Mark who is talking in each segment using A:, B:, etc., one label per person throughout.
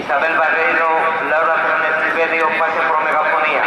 A: Isabel Barreiro, Laura Fernández Silverio, pasen por megafonía.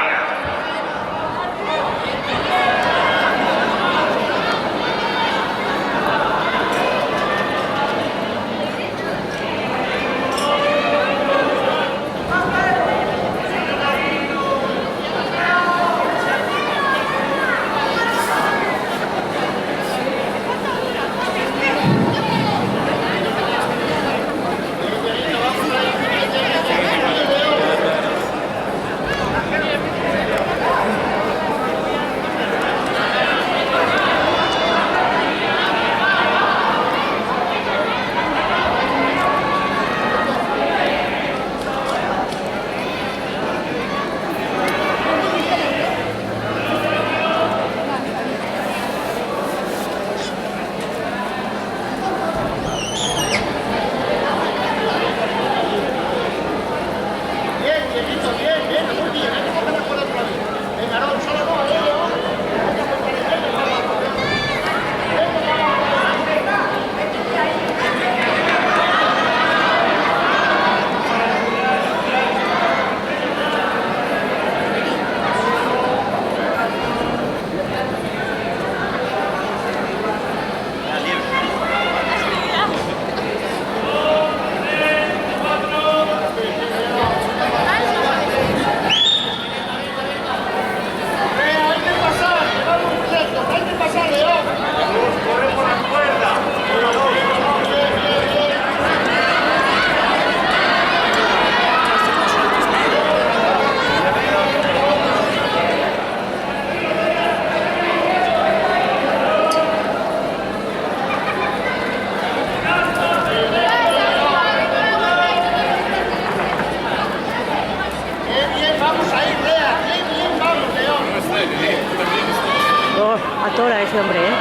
B: Atora ese hombre, ¿eh?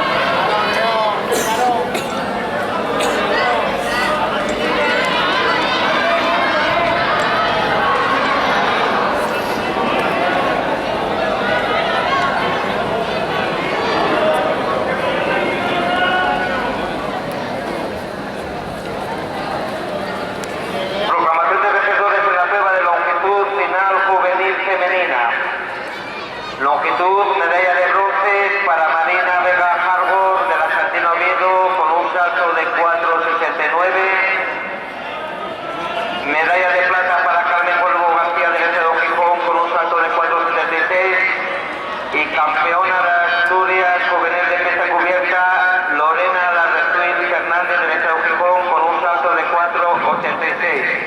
A: Proclamación de vencedores en la prueba de longitud final juvenil femenina. Longitud, medalla de bronce para Marina Vega Hargor de la Santino Oviedo con un salto de 4.69. Medalla de plata para Carmen Polvo García del Estado Gijón con un salto de 4.76. Y campeona de Asturias juvenil de pista cubierta Lorena Larretuin Fernández del Estado Gijón con un salto de 4.86.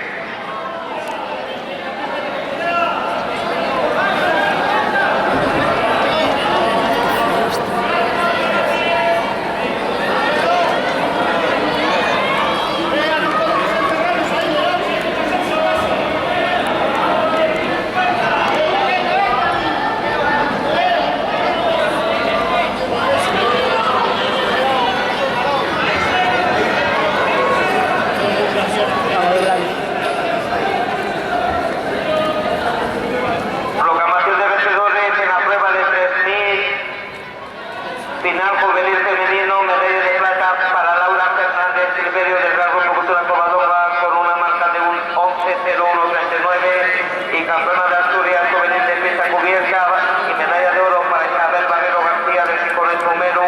A: Final juvenil femenino, medalla de plata para Laura Fernández Silverio del Rasgo Cultura Covadonga con una marca de un 11.01.39 y campeona de Asturias juvenil de pista cubierta y medalla de oro para Isabel Barreiro García del Giconés Número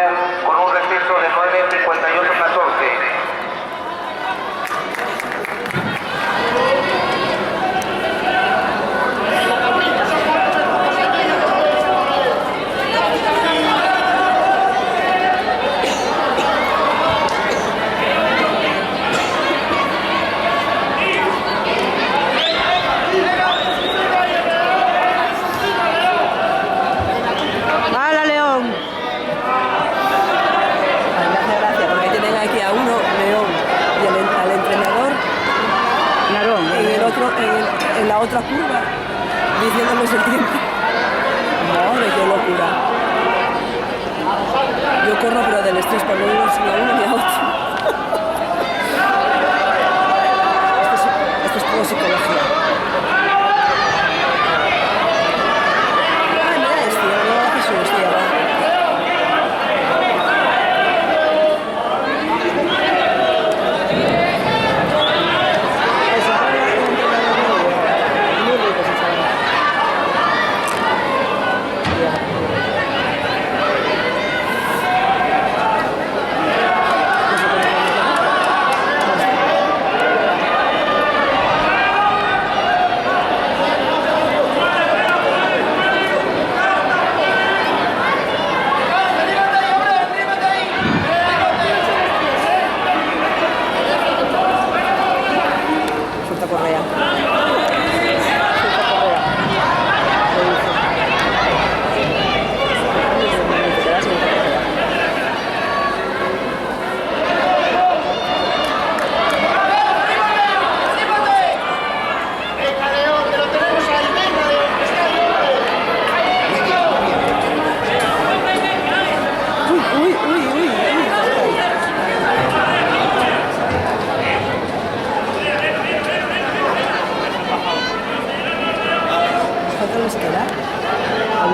A: con un registro de 9.58.14.
B: En la otra curva, diciéndonos el tiempo. Madre, qué locura. Yo corro, pero del estrés, para no ir ni a uno ni a otro. Esto es todo psicología. Ay, mira esto, no Jesús, tío. Esa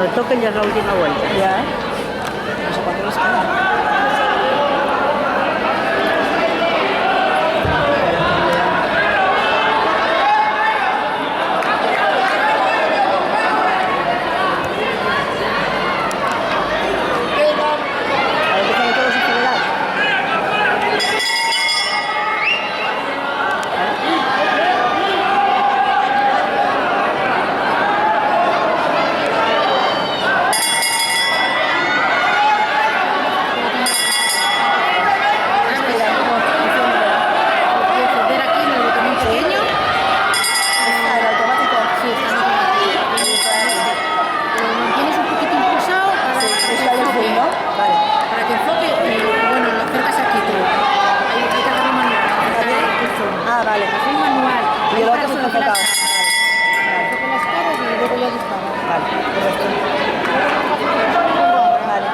C: el token ya es la última vuelta.
B: Ya. No sé cuánto les queda. Ahora empiezan todos a acelerar.
D: Encender aquí en el botón pequeño.
B: Ah, el automático.
D: Sí, está en automático. Lo mantienes un poquito impulsado para que
B: Está el full, ¿no? Vale.
D: para que enfoque y bueno, lo acercas aquí tú. Hay que hacerlo manual.
B: ¿También? Ah, vale.
D: Hacer manual.
B: Y el
D: Para
B: otro
D: que
B: está
D: enfoque
B: enfocado.
D: las- enfoque las caras y luego ya dispara.
B: Vale, correcto. Vale.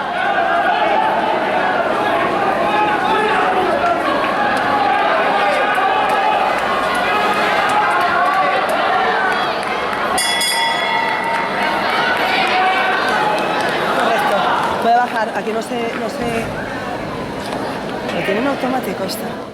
B: Correcto. Puede bajar. Aquí no sé. Lo tienen automático esto.